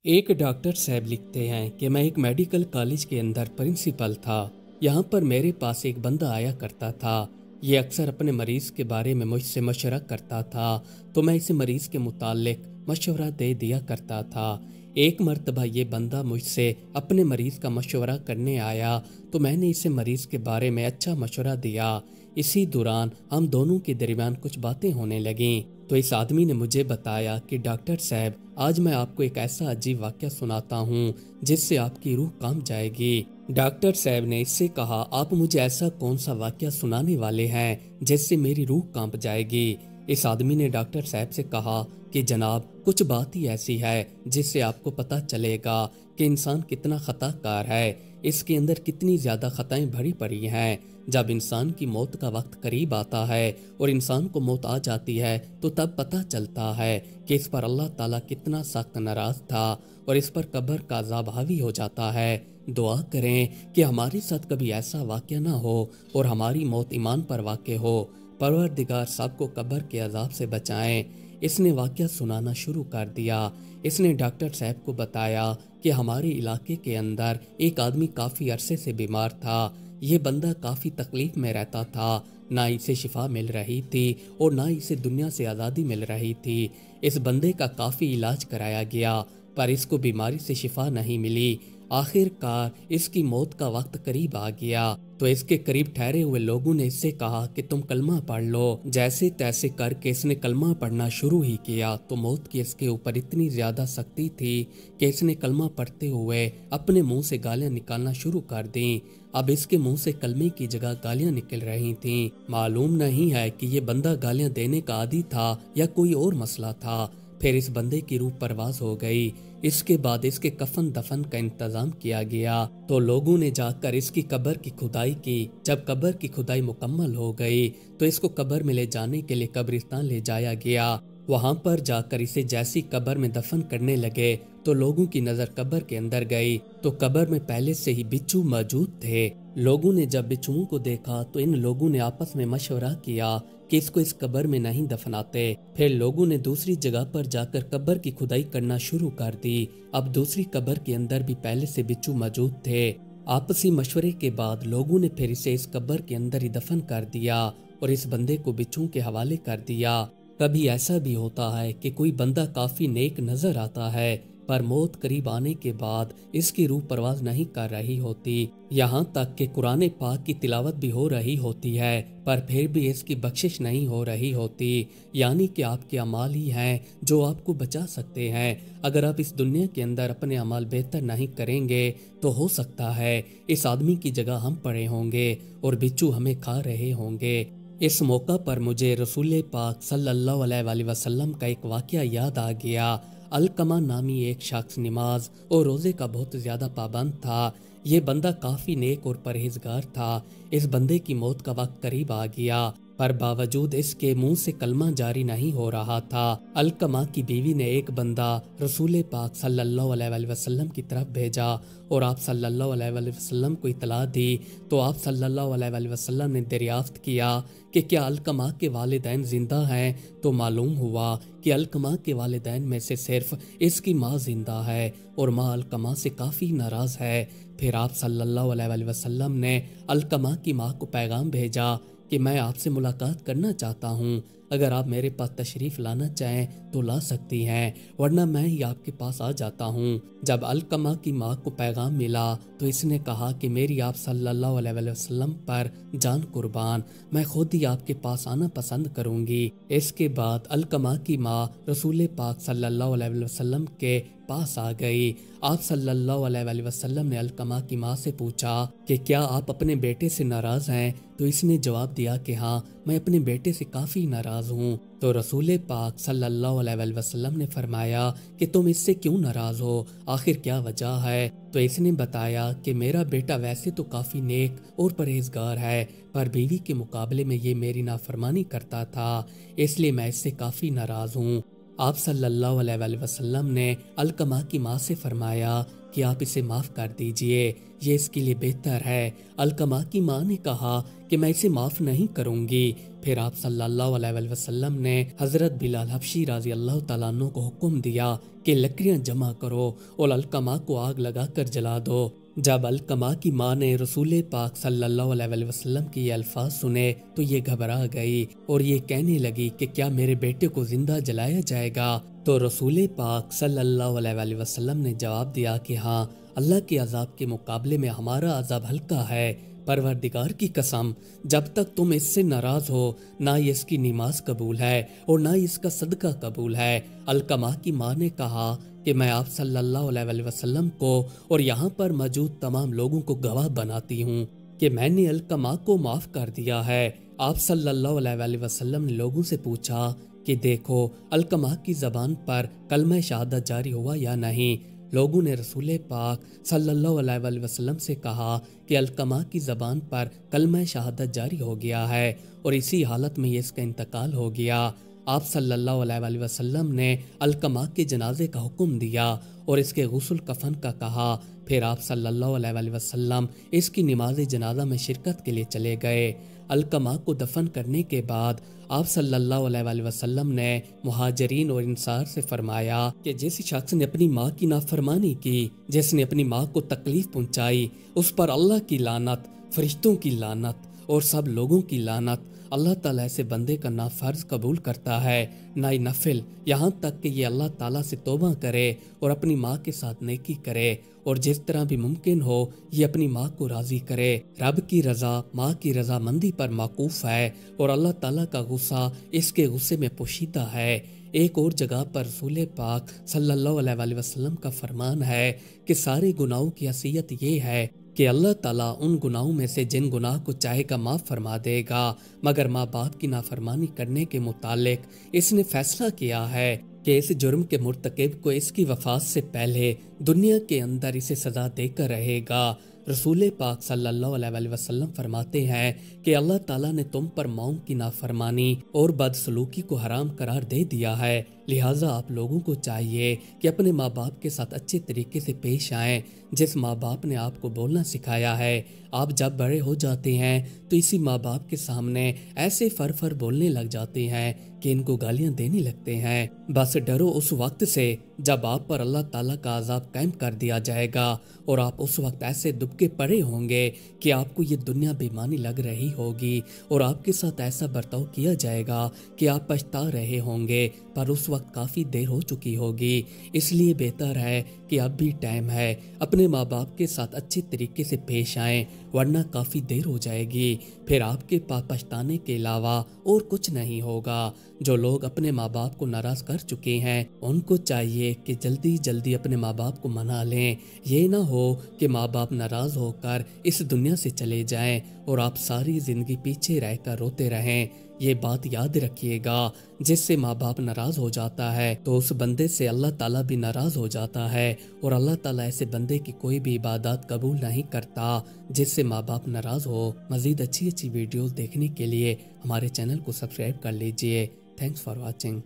ایک ڈاکٹر صاحب لکھتے ہیں کہ میں ایک میڈیکل کالج کے اندر پرنسپل تھا۔ یہاں پر میرے پاس ایک بندہ آیا کرتا تھا۔ یہ اکثر اپنے مریض کے بارے میں مجھ سے مشورہ کرتا تھا تو میں اسے مریض کے متعلق مشورہ دے دیا کرتا تھا۔ ایک مرتبہ یہ بندہ مجھ سے اپنے مریض کا مشورہ کرنے آیا تو میں نے اسے مریض کے بارے میں اچھا مشورہ دیا۔ اسی دوران ہم دونوں کے درمیان کچھ باتیں ہونے لگیں تو اس آدمی نے مجھے بتایا کہ ڈاکٹر صاحب آج میں آپ کو ایک ایسا عجیب واقعہ سناتا ہوں جس سے آپ کی روح کانپ جائے گی۔ ڈاکٹر صاحب نے اس سے کہا، آپ مجھے ایسا کون سا واقعہ سنانے والے ہیں جس سے میری روح کانپ جائے گی؟ اس آدمی نے ڈاکٹر صاحب سے کہا کہ جناب کچھ بات ہی ایسی ہے جس سے آپ کو پتا چلے گا کہ انسان کتنا خطا کار ہے، اس کے اندر کتنی زیادہ خطائیں بھری پڑی ہیں۔ جب انسان کی موت کا وقت قریب آتا ہے اور انسان کو موت آ جاتی ہے تو تب پتہ چلتا ہے کہ اس پر اللہ تعالیٰ کتنا سخت ناراض تھا اور اس پر قبر کا عذاب حاوی ہو جاتا ہے۔ دعا کریں کہ ہمارے ساتھ کبھی ایسا واقعہ نہ ہو اور ہماری موت ایمان پر واقع ہو۔ پروردگار سب کو قبر کے عذاب سے بچائیں۔ اس نے واقعہ سنانا شروع کر دیا۔ اس نے ڈاکٹر صاحب کو بتایا کہ ہمارے علاقے کے اندر ایک آدمی کافی عرصے سے بیمار تھا۔ یہ بندہ کافی تکلیف میں رہتا تھا، نہ اسے شفا مل رہی تھی اور نہ اسے دنیا سے آزادی مل رہی تھی۔ اس بندے کا کافی علاج کرایا گیا پر اس کو بیماری سے شفا نہیں ملی۔ آخر کار اس کی موت کا وقت قریب آ گیا تو اس کے قریب ٹھہرے ہوئے لوگوں نے اس سے کہا کہ تم کلمہ پڑھ لو۔ جیسے تیسے کر کے اس نے کلمہ پڑھنا شروع ہی کیا تو موت کی اس کے اوپر اتنی زیادہ سختی تھی کہ اس نے کلمہ پڑھتے ہوئے اپنے منہ سے گالیاں نکالنا شروع کر دیں۔ اب اس کے منہ سے کلمے کی جگہ گالیاں نکل رہی تھیں۔ معلوم نہیں ہے کہ یہ بندہ گالیاں دینے کا عادی تھا یا کوئی اور مسئلہ تھا۔ پھر اس بندے کی روح پرواز ہو گئی۔ اس کے بعد اس کے کفن دفن کا انتظام کیا گیا تو لوگوں نے جا کر اس کی قبر کی کھدائی کی۔ جب قبر کی کھدائی مکمل ہو گئی تو اس کو قبر میں لے جانے کے لیے قبرستان لے جایا گیا۔ وہاں پر جا کر اسے جیسی قبر میں دفن کرنے لگے تو لوگوں کی نظر قبر کے اندر گئی تو قبر میں پہلے سے ہی بچھو موجود تھے۔ لوگوں نے جب بچھوؤں کو دیکھا تو ان لوگوں نے آپس میں مشورہ کیا کہ اس کو اس قبر میں نہیں دفناتے۔ پھر لوگوں نے دوسری جگہ پر جا کر قبر کی کھدائی کرنا شروع کر دی۔ اب دوسری قبر کے اندر بھی پہلے سے بچھو موجود تھے۔ آپسی مشورے کے بعد لوگوں نے پھر اسے اس قبر کے اندر ہی دفن کر دیا اور اس بندے کو بچھوؤں کے حوالے کر دیا۔ کبھی ایسا بھی ہوتا ہے کہ کوئی بندہ کافی نیک نظر آتا ہے پر موت قریب آنے کے بعد اس کی روح پرواز نہیں کر رہی ہوتی، یہاں تک کہ قرآن پاک کی تلاوت بھی ہو رہی ہوتی ہے پر پھر بھی اس کی بخشش نہیں ہو رہی ہوتی۔ یعنی کہ آپ کے اعمال ہی ہیں جو آپ کو بچا سکتے ہیں۔ اگر آپ اس دنیا کے اندر اپنے اعمال بہتر نہیں کریں گے تو ہو سکتا ہے اس آدمی کی جگہ ہم پڑے ہوں گے اور بچھو ہمیں کھا رہے ہوں گے۔ اس موقع پر مجھے رسول پاک صلی اللہ علیہ وآلہ وسلم کا ایک واقعہ یاد آ گیا۔ علقمہ نامی ایک شخص نماز اور روزے کا بہت زیادہ پابند تھا۔ یہ بندہ کافی نیک اور پرہیزگار تھا۔ اس بندے کی موت کا وقت قریب آ گیا پر باوجود اس کے منہ سے کلمہ جاری نہیں ہو رہا تھا۔ علقمہ کی بیوی نے ایک بندہ رسول پاک صلی اللہ علیہ وآلہ وسلم کی طرف بھیجا اور آپ صلی اللہ علیہ وآلہ وسلم کو اطلاع دی تو آپ صلی اللہ علیہ وآلہ وسلم نے دریافت کیا کہ کیا علقمہ کے والدین زندہ ہیں تو معلوم ہوا کہ علقمہ کے والدین میں سے صرف اس کی ماں زندہ ہے اور ماں علقمہ سے کافی ناراض ہے۔ پھر آپ صلی اللہ علیہ وآلہ وسلم نے علقمہ کی ماں کو پیغام بھیجا کہ میں آپ سے ملاقات کرنا چاہتا ہوں، اگر آپ میرے پاس تشریف لانا چاہیں تو لا سکتی ہیں ورنہ میں ہی آپ کے پاس آ جاتا ہوں۔ جب علقمہ کی ماں کو پیغام ملا تو اس نے کہا کہ میری آپ صلی اللہ علیہ وآلہ وسلم پر جان قربان، میں خود ہی آپ کے پاس آنا پسند کروں گی۔ اس کے بعد علقمہ کی ماں رسول پاک صلی اللہ علیہ وآلہ وسلم کے پاس آ گئی۔ آپ صلی اللہ علیہ وآلہ وسلم نے علقمہ کی ماں سے پوچھا کہ کیا آپ اپنے بیٹے سے ناراض ہیں تو اس نے جواب دیا کہ ہاں میں اپنے بیٹے سے کافی ناراض ہوں۔ تو رسول پاک صلی اللہ علیہ وآلہ وسلم نے فرمایا کہ تم اس سے کیوں ناراض ہو، آخر کیا وجہ ہے؟ تو اس نے بتایا کہ میرا بیٹا ویسے تو کافی نیک اور پرہیزگار ہے پر بیوی کے مقابلے میں یہ میری نافرمانی کرتا تھا، اس لیے میں اس سے کافی ناراض ہوں۔ آپ صلی اللہ علیہ وسلم نے علقمہ کی ماں سے فرمایا کہ آپ اسے معاف کر دیجئے، یہ اس کے لیے بہتر ہے۔ علقمہ کی ماں نے کہا کہ میں اسے معاف نہیں کروں گی۔ پھر آپ صلی اللہ علیہ وسلم نے حضرت بلال حبشی رضی اللہ تعالیٰ عنہ کو حکم دیا کہ لکڑیاں جمع کرو اور علقمہ کو آگ لگا کر جلا دو۔ جب علقمہ کی ماں نے رسول پاک صلی اللہ علیہ وسلم کے یہ الفاظ سنے تو یہ گھبرا گئی اور یہ کہنے لگی کہ کیا میرے بیٹے کو زندہ جلایا جائے گا؟ تو رسول پاک صلی اللہ علیہ وسلم نے جواب دیا کہ ہاں، اللہ کے عذاب کے مقابلے میں ہمارا عذاب ہلکا ہے۔ پروردگار کی قسم، جب تک تم اس سے ناراض ہو، نہ ہی اس کی نماز قبول ہے اور نہ ہی اس کا صدقہ قبول ہے۔ علقمہ کی ماں نے کہا کہ میں آپ صلی اللہ علیہ وسلم کو اور یہاں پر موجود تمام لوگوں کو گواہ بناتی ہوں کہ میں نے علقمہ کو معاف کر دیا ہے۔ آپ صلی اللہ علیہ وسلم نے لوگوں سے پوچھا کہ دیکھو علقمہ کی زبان پر کلمہ شہادت جاری ہوا یا نہیں۔ لوگوں نے رسول پاک صلی اللہ علیہ وسلم سے کہا کہ علقمہ کی زبان پر کلمہ شہادت جاری ہو گیا ہے اور اسی حالت میں اس کا انتقال ہو گیا۔ آپ صلی اللہ علیہ وسلم نے علقمہ کے جنازے کا حکم دیا اور اس کے غسل کفن کا کہا۔ پھر آپ صلی اللہ علیہ وسلم اس کی نماز جنازہ میں شرکت کے لیے چلے گئے۔ علقمہ کو دفن کرنے کے بعد آپ صلی اللہ علیہ وسلم نے مہاجرین اور انصار سے فرمایا کہ جس شخص نے اپنی ماں کی نافرمانی کی، جس نے اپنی ماں کو تکلیف پہنچائی، اس پر اللہ کی لعنت، فرشتوں کی لعنت اور سب لوگوں کی لعنت۔ اللہ تعالیٰ ایسے بندے کا نہ فرض قبول کرتا ہے نہ ہی نفل، یہاں تک کہ یہ اللہ تعالیٰ سے توبہ کرے اور اپنی ماں کے ساتھ نیکی کرے اور جس طرح بھی ممکن ہو یہ اپنی ماں کو راضی کرے۔ رب کی رضا ماں کی رضا مندی پر موقوف ہے اور اللہ تعالیٰ کا غصہ اس کے غصے میں پوشیدہ ہے۔ ایک اور جگہ پر رسول پاک صلی اللہ علیہ وسلم کا فرمان ہے کہ سارے گناہوں کی حیثیت یہ ہے کہ اللہ تعالیٰ ان گناہوں میں سے جن گناہ کو چاہے گا معاف فرما دے گا، مگر ماں باپ کی نافرمانی کرنے کے متعلق اس نے فیصلہ کیا ہے کہ اس جرم کے مرتکب کو اس کی وفات سے پہلے دنیا کے اندر اسے سزا دے کر رہے گا۔ رسول پاک صلی اللہ علیہ وسلم فرماتے ہیں کہ اللہ تعالیٰ نے تم پر ماؤں کی نافرمانی اور بدسلوکی کو حرام قرار دے دیا ہے، لہٰذا آپ لوگوں کو چاہیے کہ اپنے ماں باپ کے ساتھ اچھے طریقے سے پیش آئیں۔ جس ماں باپ نے آپ کو بولنا سکھایا ہے، آپ جب بڑے ہو جاتے ہیں تو اسی ماں باپ کے سامنے ایسے فر بولنے لگ جاتے ہیں کہ ان کو گالیاں دینے لگتے ہیں۔ بس ڈرو اس وقت سے جب آپ پر اللہ تعالیٰ کا عذاب قائم کر دیا جائے گا اور آپ اس وقت ایسے دبکے پڑے ہوں گے کہ آپ کو یہ دنیا بےمانی لگ رہی ہوگی اور آپ کے ساتھ ایسا برتاؤ کیا جائے گا کہ آپ پچھتا رہے ہوں گے، پر اس وقت کافی دیر ہو چکی ہوگی۔ اس لیے بہتر ہے کہ اب بھی ٹائم ہے، اپنے ماں باپ کے ساتھ اچھے طریقے سے پیش آئیں، ورنہ کافی دیر ہو جائے گی، پھر آپ کے پاس پچھتانے کے علاوہ اور کچھ نہیں ہوگا۔ جو لوگ اپنے ماں باپ کو ناراض کر چکے ہیں ان کو چاہیے کہ جلدی جلدی اپنے ماں باپ کو منا لیں، یہ نہ ہو کہ ماں باپ ناراض ہو کر اس دنیا سے چلے جائیں اور آپ ساری زندگی پیچھے رہ کر روتے رہیں۔ یہ بات یاد رکھیے گا، جس سے ماں باپ ناراض ہو جاتا ہے تو اس بندے سے اللہ تعالیٰ بھی ناراض ہو جاتا ہے، اور اللہ تعالیٰ ایسے بندے کی کوئی بھی عبادات قبول نہیں کرتا جس سے ماں باپ ناراض ہو۔ مزید اچھی ویڈیوز دیکھنے کے لیے ہمارے چینل کو سبسکرائب کر لیجئے۔ Thanks for watching.